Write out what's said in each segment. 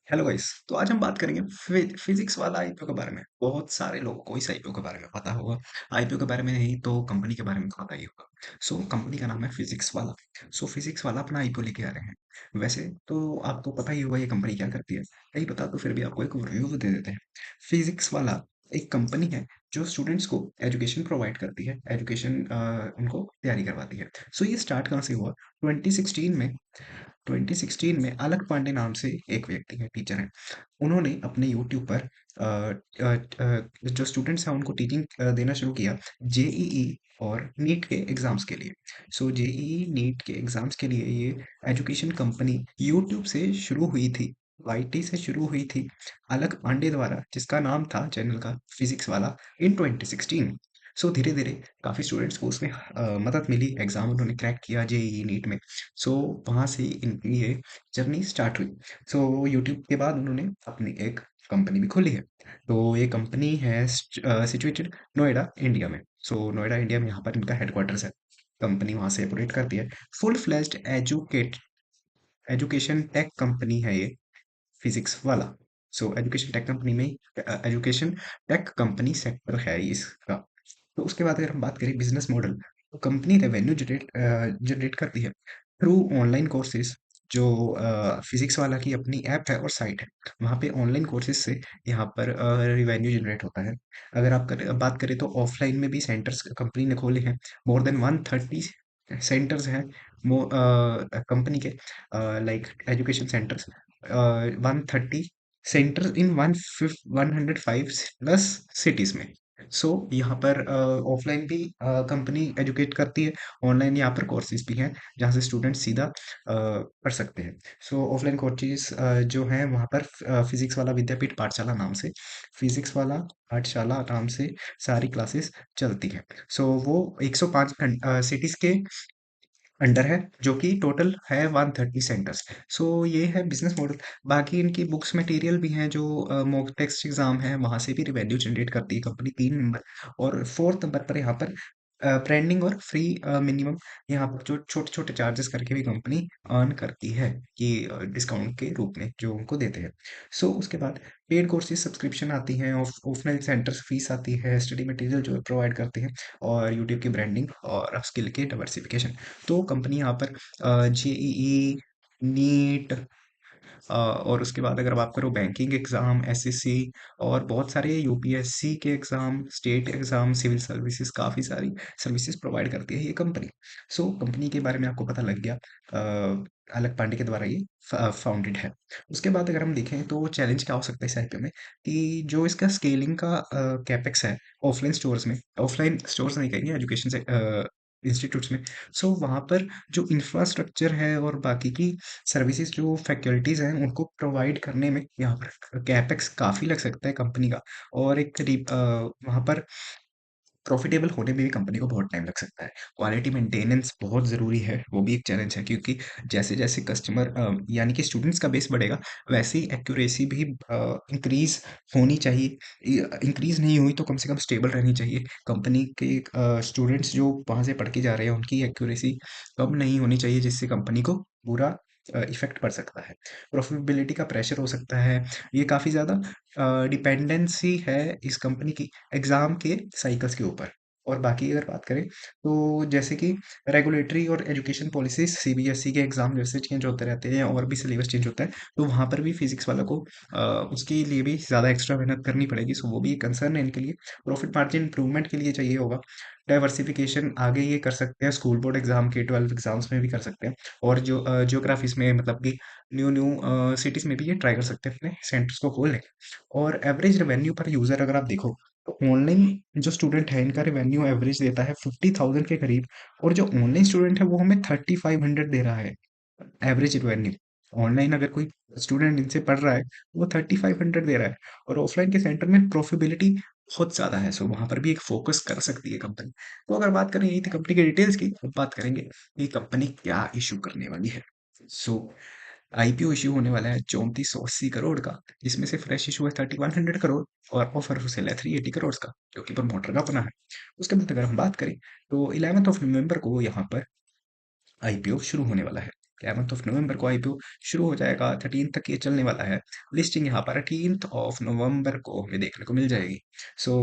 Hello guys. तो आज हम बात करेंगे फिजिक्स वाला आईपीओ के बारे में। बहुत सारे लोगों को इस आईपीओ के बारे में पता होगा। आईपीओ के बारे में नहीं तो कंपनी के बारे में तो पता ही होगा। सो कंपनी का नाम है फिजिक्स वाला। सो फिजिक्स वाला अपना आईपीओ लेके आ रहे हैं। वैसे तो आपको पता ही होगा ये कंपनी क्या करती है। नहीं पता तो फिर भी आपको एक रिव्यू दे देते हैं। फिजिक्स वाला एक कंपनी है जो स्टूडेंट्स को एजुकेशन प्रोवाइड करती है, एजुकेशन उनको तैयारी करवाती है। सो ये स्टार्ट कहाँ से हुआ? 2016 में। 2016 में अलक पांडे नाम से एक व्यक्ति है, टीचर है। उन्होंने अपने यूट्यूब पर जो स्टूडेंट्स हैं उनको टीचिंग देना शुरू किया, जेईई और नीट के एग्जाम्स के लिए। सो जेईई नीट के एग्जाम्स के लिए ये एजुकेशन कंपनी यूट्यूब से शुरू हुई थी, वाईटी से शुरू हुई थी, अलक पांडे द्वारा, जिसका नाम था चैनल का फिजिक्स वाला, इन 2016। सो धीरे धीरे काफ़ी स्टूडेंट्स को उसमें मदद मिली, एग्ज़ाम उन्होंने क्रैक किया जेईई नीट में। सो वहाँ से इनकी ये जर्नी स्टार्ट हुई। सो यूट्यूब के बाद उन्होंने अपनी एक कंपनी भी खोली है। तो ये कंपनी है सिचुएटेड नोएडा इंडिया में। सो नोएडा इंडिया में यहाँ पर इनका हेडक्वार्टर्स है। कंपनी वहाँ से ऑपरेट करती है। Full fledged education tech company है ये फिजिक्स वाला। सो एजुकेशन टेक कंपनी में एजुकेशन टेक कंपनी सेक्टर है इसका। तो उसके बाद अगर हम बात करें बिजनेस मॉडल, तो कंपनी रेवेन्यू जनरेट करती है थ्रू ऑनलाइन कोर्सेज। जो फिजिक्स वाला की अपनी ऐप है और साइट है, वहाँ पे ऑनलाइन कोर्सेज से यहाँ पर रिवेन्यू जनरेट होता है। अगर बात करें तो ऑफलाइन में भी सेंटर्स कंपनी ने खोले हैं। मोर देन 130 सेंटर्स हैं कंपनी के, लाइक एजुकेशन सेंटर्स, 130 सेंटर इन 105 प्लस सिटीज में। सो यहाँ पर ऑफलाइन भी कंपनी एजुकेट करती है, ऑनलाइन यहाँ पर कोर्सेज भी हैं जहाँ से स्टूडेंट सीधा पढ़ सकते हैं। सो ऑफलाइन कोर्सेज जो हैं वहाँ पर फिजिक्स वाला विद्यापीठ पाठशाला नाम से, फिजिक्स वाला पाठशाला नाम से सारी क्लासेस चलती हैं। सो वो 105 सिटीज के अंडर है, जो कि टोटल है 130 सेंटर्स। सो ये है बिजनेस मॉडल। बाकी इनकी बुक्स मटेरियल भी हैं जो मॉक टेस्ट एग्जाम है, वहां से भी रिवेन्यू जनरेट करती है कंपनी। 3 नंबर और फोर्थ नंबर पर यहाँ पर ब्रांडिंग और फ्री मिनिमम, यहाँ पर जो छोटे छोटे चार्जेस करके भी कंपनी अर्न करती है, कि डिस्काउंट के रूप में जो उनको देते हैं। सो उसके बाद पेड कोर्सेज सब्सक्रिप्शन आती हैं, ऑफलाइन सेंटर्स फीस आती है, स्टडी मटेरियल जो प्रोवाइड करते हैं, और यूट्यूब की ब्रांडिंग और स्किल के डाइवर्सिफिकेशन। तो कंपनी यहाँ पर जेईई, नीट, और उसके बाद अगर बात करो बैंकिंग एग्जाम, एसएससी, और बहुत सारे यूपीएससी के exam, state exam, civil services, काफ़ी सारी सर्विसेज प्रोवाइड करती है ये कंपनी। सो कंपनी के बारे में आपको पता लग गया। अलक पांडे के द्वारा ये फाउंडेड है। उसके बाद अगर हम देखें तो चैलेंज क्या हो सकता है इस आईपीओ में, कि जो इसका स्केलिंग का कैपेक्स है, ऑफलाइन स्टोर्स नहीं कहेंगे, एजुकेशन से इंस्टीट्यूट्स में। सो वहाँ पर जो इंफ्रास्ट्रक्चर है और बाकी की सर्विसेज जो फैकल्टीज हैं उनको प्रोवाइड करने में यहाँ पर कैपेक्स काफ़ी लग सकता है कंपनी का। और वहाँ पर प्रॉफिटेबल होने में भी कंपनी को बहुत टाइम लग सकता है। क्वालिटी मेंटेनेंस बहुत ज़रूरी है, वो भी एक चैलेंज है, क्योंकि जैसे जैसे कस्टमर यानी कि स्टूडेंट्स का बेस बढ़ेगा, वैसे ही एक्यूरेसी भी इंक्रीज होनी चाहिए। इंक्रीज नहीं हुई तो कम से कम स्टेबल रहनी चाहिए। कंपनी के स्टूडेंट्स जो वहाँ से पढ़ के जा रहे हैं उनकी एक्यूरेसी कम नहीं होनी चाहिए, जिससे कंपनी को बुरा इफेक्ट पड़ सकता है। प्रॉफिटेबिलिटी का प्रेशर हो सकता है। ये काफ़ी ज़्यादा डिपेंडेंसी है इस कंपनी की एग्ज़ाम के साइकिल्स के ऊपर। और बाकी अगर बात करें तो जैसे कि रेगुलेटरी और एजुकेशन पॉलिसीज, सीबीएसई के एग्ज़ाम जैसे चेंज होते रहते हैं और भी सिलेबस चेंज होता है, तो वहाँ पर भी फिजिक्स वालों को उसके लिए भी ज़्यादा एक्स्ट्रा मेहनत करनी पड़ेगी। सो वो भी एक कंसर्न है इनके लिए। प्रॉफिट मार्जिन इंप्रूवमेंट के लिए चाहिए होगा। डाइवर्सिफिकेशन आगे ये कर सकते हैं, स्कूल बोर्ड एग्जाम के 12 एग्जाम्स में भी कर सकते हैं। और जो जियोग्राफीज में, मतलब कि न्यू न्यू सिटीज में भी ये ट्राई कर सकते हैं अपने सेंटर्स को खोलने। और एवरेज रेवेन्यू पर यूजर अगर आप देखो, तो ऑनलाइन जो स्टूडेंट है इनका रेवेन्यू एवरेज देता है 50,000 के करीब, और जो ऑनलाइन स्टूडेंट है वो हमें 3500 दे रहा है एवरेज रेवेन्यू। ऑनलाइन अगर कोई स्टूडेंट इनसे पढ़ रहा है, वो 3500 दे रहा है। और ऑफलाइन के सेंटर में प्रॉफिटेबिलिटी बहुत ज़्यादा है, सो वहाँ पर भी एक फोकस कर सकती है कंपनी। तो अगर बात करें, यही थी कंपनी के डिटेल्स की। अब बात करेंगे कि कंपनी क्या इशू करने वाली है। सो आईपीओ इश्यू होने वाला है 3480 करोड़ का, जिसमें से फ्रेश इशू है 3100 करोड़, और ऑफर सेल है 380 करोड़ का, जो कि प्रमोटर का अपना है। उसके बाद अगर हम बात करें तो 11 ऑफ नवंबर को यहाँ पर आईपीओ शुरू होने वाला है। क्या मंथ ऑफ नवंबर को आईपीओ शुरू हो जाएगा, 13 तक ये चलने वाला है। लिस्टिंग यहाँ पर 18 ऑफ नवंबर को हमें देखने को मिल जाएगी। सो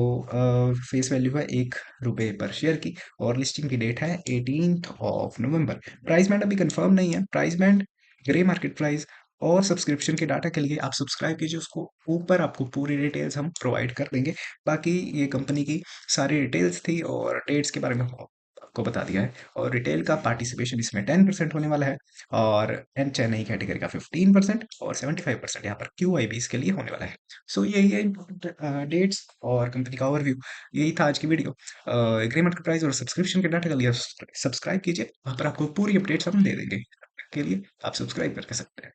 फेस वैल्यू है ₹1 पर शेयर की, और लिस्टिंग की डेट है 18th of November. Price band अभी कंफर्म नहीं है। Price band, grey market price और सब्सक्रिप्शन के डाटा के लिए आप सब्सक्राइब कीजिए उसको, ऊपर आपको पूरी डिटेल्स हम प्रोवाइड कर देंगे। बाकी ये कंपनी की सारी डिटेल्स थी, और डेट्स के बारे में आपको बता दिया है। और रिटेल का पार्टिसिपेशन इसमें 10% होने वाला है, और एंड चेन्नई कैटेगरी का 15% और 75% यहाँ पर क्यूआईबीज के लिए होने वाला है। सो यही है इम्पोर्टेंट डेट्स और कंपनी का ओवरव्यू। यही था आज की वीडियो। एग्रीमेंट का प्राइस और सब्सक्रिप्शन के डाटा के लिए सब्सक्राइब कीजिए, वहाँ पर आपको पूरी अपडेट्स हम दे देंगे। के लिए आप सब्सक्राइब करके सकते हैं।